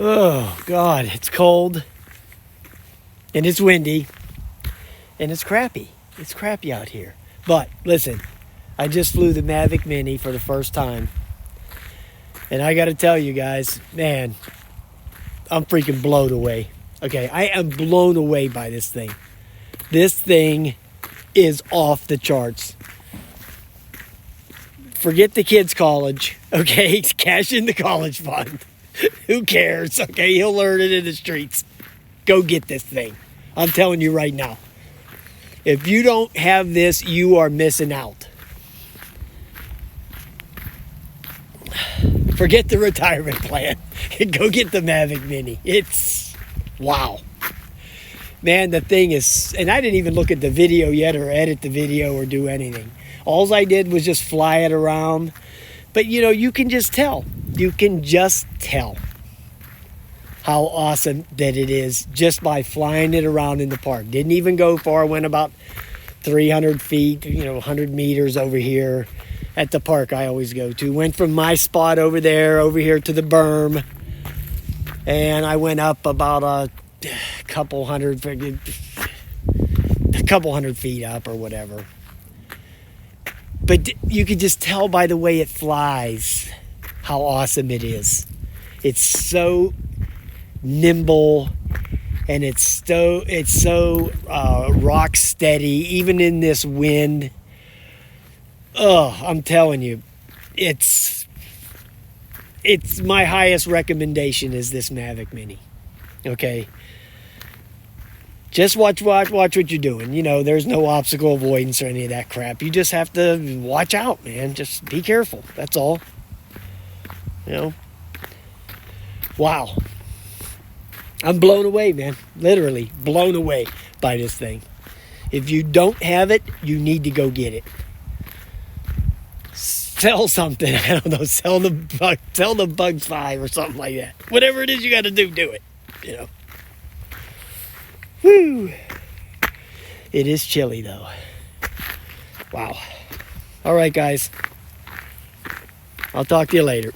Oh, God, it's cold. And it's windy. And it's crappy. It's crappy out here. But, listen, I just flew the Mavic Mini for the first time. And I got to tell you guys, man, I'm freaking blown away. Okay, I am blown away by this thing. This thing is off the charts. Forget the kids' college, okay? Cash in the college fund. Who cares, okay? He'll learn it in the streets. Go get this thing. I'm telling you right now. If you don't have this, you are missing out. Forget the retirement plan. Go get the Mavic Mini. It's, wow. Man, the thing is, and I didn't even look at the video yet or edit the video or do anything. All I did was just fly it around. But, you know, you can just tell. You can just tell how awesome that it is just by flying it around in the park. Didn't even go far. Went about 300 feet, 100 meters over here at the park I always go to. Went from my spot over here to the berm. And I went up about a couple hundred feet up or whatever. But you can just tell by the way it flies how awesome it is. It's so nimble and it's so rock steady, even in this wind. Oh, I'm telling you, it's my highest recommendation is this Mavic Mini. Okay. Just watch what you're doing. There's no obstacle avoidance or any of that crap. You just have to watch out, man. Just be careful. That's all. Wow. I'm blown away, man. Literally blown away by this thing. If you don't have it, you need to go get it. Sell something. I don't know. Sell the Bugs 5 or something like that. Whatever it is you got to do it. Whew. It is chilly, though. Wow. All right, guys. I'll talk to you later.